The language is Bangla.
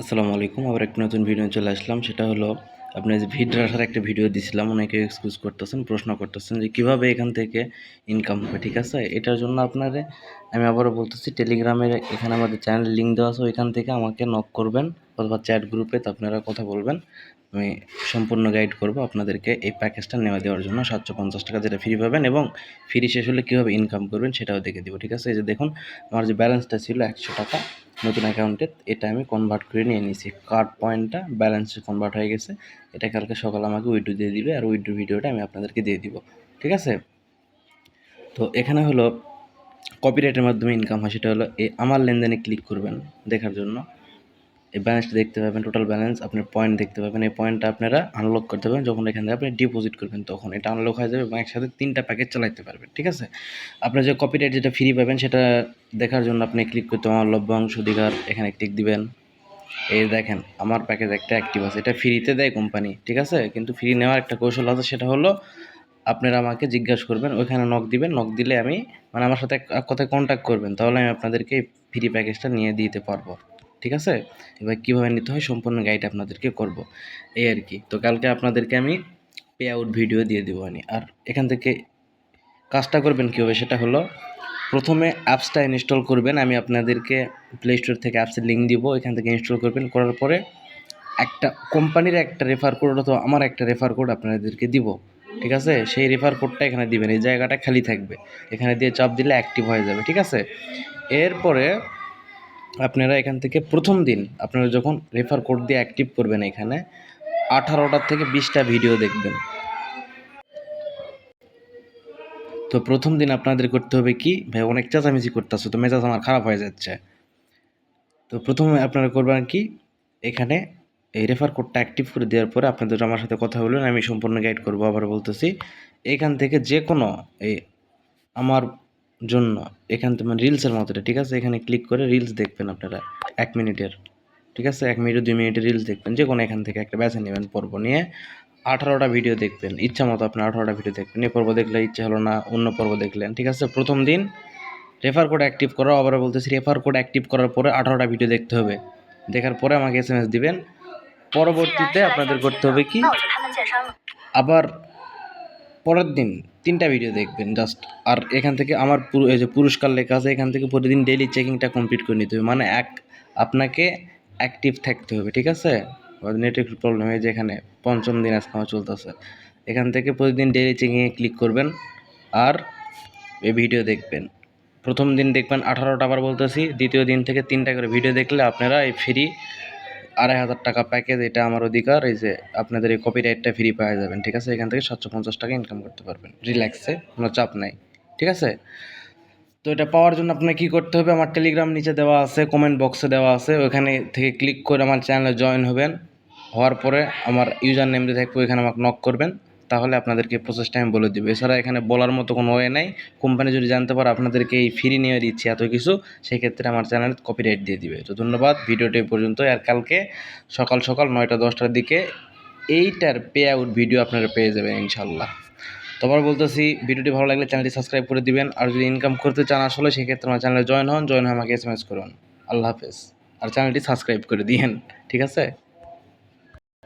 আসসালামু আলাইকুম। আবার একটা নতুন ভিডিও চলে আসলাম। সেটা হলো আপনার যে ভিড রাখার একটা ভিডিও দিছিলাম। অনেকে এক্সকিউজ করতেছেন, প্রশ্ন করতেছেন যে কিভাবে এখান থেকে ইনকাম হবে, ঠিক আছে? এটার জন্য আপনারে আমি আবারও বলতেছি, টেলিগ্রামের এখানে আমাদের চ্যানেলের লিঙ্ক দেওয়া আছে। ওইখান থেকে আমাকে নক করবেন অথবা চ্যাট গ্রুপে তো আপনারা কথা বলবেন। আমি সম্পূর্ণ গাইড করব আপনাদেরকে এই প্যাকেজটা দেওয়ার জন্য। 750 টাকা যেটা ফ্রি পাবেন এবং ফ্রি শেষ হলে কীভাবে ইনকাম করবেন সেটাও দেখে দিব, ঠিক আছে? এই যে দেখুন, আমার যে ব্যালেন্সটা ছিল 100 টাকা নতুন অ্যাকাউন্টে, এটা আমি কনভার্ট করে নিয়ে নিয়েছি। কার্ড পয়েন্টটা ব্যালেন্সে কনভার্ট হয়ে গেছে। এটা কালকে সকালে আমাকে উইথড্র দিয়ে দিবে, আর উইথড্র ভিডিওটা আমি আপনাদেরকে দিয়ে দিব, ঠিক আছে? তো এখানে হলো কপিরাইটের মাধ্যমে ইনকাম হয়। সেটা হলো আমার লেনদেনে ক্লিক করবেন দেখার জন্য। এই ব্যালেন্সটা দেখতে পাবেন, টোটাল ব্যালেন্স, আপনার পয়েন্ট দেখতে পাবেন। এই পয়েন্টটা আপনারা আনলক করতে পারবেন যখন এখান থেকে আপনি ডিপোজিট করবেন, তখন এটা আনলক হয়ে যাবে এবং একসাথে 3টা প্যাকেজ চালাতে পারবেন, ঠিক আছে? আপনার যে কপিরাইট যেটা ফ্রি পাবেন সেটা দেখার জন্য আপনি ক্লিক করতে আমার লভ্যাংশ অধিকার এখানে ক্লিক দিবেন। এই দেখেন আমার প্যাকেজ একটা অ্যাক্টিভ আছে, এটা ফ্রিতে দেয় কোম্পানি, ঠিক আছে? কিন্তু ফ্রি নেওয়ার একটা কৌশল আছে, সেটা হলো আপনারা আমাকে জিজ্ঞাসা করবেন, ওইখানে নক দিবেন। নক দিলে আমি আমার সাথে এক কথায় কন্ট্যাক্ট করবেন, তাহলে আমি আপনাদেরকে এই ফ্রি প্যাকেজটা নিয়ে দিতে পারবো, ঠিক আছে? এবার কীভাবে নিতে হয় সম্পূর্ণ গাইড আপনাদেরকে করব, এই আর কি। তো কালকে আপনাদেরকে আমি পে আউট ভিডিও দিয়ে দেবো আর এখান থেকে কাজটা করবেন কীভাবে সেটা হলো, প্রথমে অ্যাপসটা ইনস্টল করবেন। আমি আপনাদেরকে প্লে স্টোর থেকে অ্যাপসের লিঙ্ক দিব, এখান থেকে ইনস্টল করবেন। করার পরে একটা কোম্পানির একটা রেফার কোড অথবা আমার একটা রেফার কোড আপনাদেরকে দিব, ঠিক আছে? সেই রেফার কোডটা এখানে দিবেন, এই জায়গাটা খালি থাকবে, এখানে দিয়ে চাপ দিলে অ্যাক্টিভ হয়ে যাবে, ঠিক আছে? এরপরে আপনারা এখান থেকে প্রথম দিন আপনারা যখন রেফার কোড দিয়ে অ্যাক্টিভ করবেন, এখানে 18টা থেকে 20টা ভিডিও দেখবেন। তো প্রথম দিন আপনাদের করতে হবে কি, ভাই অনেক চেঁচামেচি করতেছে তো মেজাজ আমার খারাপ হয়ে যাচ্ছে। তো প্রথমে আপনারা করবেন কি, এখানে এই রেফার কোডটা অ্যাক্টিভ করে দেওয়ার পরে আপনাদের আমার সাথে কথা বলবেন, আমি সম্পূর্ণ গাইড করবো। আবার বলতেছি, এখান থেকে যে কোনো এই আমার জন্য এখান থেকে রিলসের মতো, ঠিক আছে? এখানে ক্লিক করে রিলস দেখবেন আপনারা 1 মিনিটের, ঠিক আছে? 1 মিনিট 2 মিনিটের রিলস দেখবেন, যে কোনো এখান থেকে একটা বেছে নেবেন পর্ব নিয়ে। 18টা ভিডিও দেখবেন, ইচ্ছা মতো আপনি 18টা ভিডিও দেখবেন। এই পর্ব দেখলে ইচ্ছা হলো না, অন্য পর্ব দেখলেন, ঠিক আছে? প্রথম দিন রেফার কোড অ্যাক্টিভ করা, আবার বলতেছি রেফার কোড অ্যাক্টিভ করার পরে 18টা ভিডিও দেখতে হবে। দেখার পরে আমাকে SMS দিবেন। পরবর্তীতে আপনাদের করতে হবে কি, আবার পরের দিন 3টা ভিডিও দেখবেন জাস্ট। আর এখান থেকে আমার এই যে পুরস্কার লেখা আছে, এখান থেকে প্রতিদিন ডেইলি চেকিংটা কমপ্লিট করে নিতে হবে, আপনাকে অ্যাক্টিভ থাকতে হবে, ঠিক আছে? নেটওয়ার্ক প্রবলেম হয় যে এখানে 5ম দিন আজকে আমার চলতেছে। এখান থেকে প্রতিদিন ডেইলি চেকিংয়ে ক্লিক করবেন আর এই ভিডিও দেখবেন। প্রথম দিন দেখবেন 18টা, আবার বলতেছি দ্বিতীয় দিন থেকে 3টা করে ভিডিও দেখলে আপনারা এই ফ্রি 2500 টাকা প্যাকেজ, এটা আমার অধিকার, এই যে আপনাদের এই কপিরাইটটা ফ্রি পাওয়া যাবেন, ঠিক আছে? এখান থেকে 750 টাকা ইনকাম করতে পারবেন রিল্যাক্সে, কোনো চাপ নাই, ঠিক আছে? তো এটা পাওয়ার জন্য আপনাকে কী করতে হবে, আমার টেলিগ্রাম নিচে দেওয়া আছে, কমেন্ট বক্সে দেওয়া আছে, ওখানে থেকে ক্লিক করে আমার চ্যানেলে জয়েন হবেন। হওয়ার পরে আমার ইউজার নেম দিয়ে থাকবে, ওইখানে আমাকে নক করবেন, তাহলে আপনাদেরকে প্রসেসটা আমি বলে দেবো। এছাড়া এখানে বলার মতো কোনো ওয়ে নাই। কোম্পানি যদি জানতে পারে আপনাদেরকে এই ফ্রি নিয়ে দিচ্ছে এত কিছু, সেক্ষেত্রে আমার চ্যানেল কপিরাইট দিয়ে দিবে। তো ধন্যবাদ, ভিডিওটি এই পর্যন্ত। আর কালকে সকাল সকাল 9টা-10টার দিকে এইটার পে আউট ভিডিও আপনারা পেয়ে যাবেন ইনশাল্লাহ। তো আবার বলতেছি, ভিডিওটি ভালো লাগলে চ্যানেলটি সাবস্ক্রাইব করে দিবেন। আর যদি ইনকাম করতে চান আসলে, সেক্ষেত্রে আমার চ্যানেলে জয়েন হয়ে আমাকে SMS করুন। আল্লাহ হাফেজ। আর চ্যানেলটি সাবস্ক্রাইব করে দিয়েন, ঠিক আছে?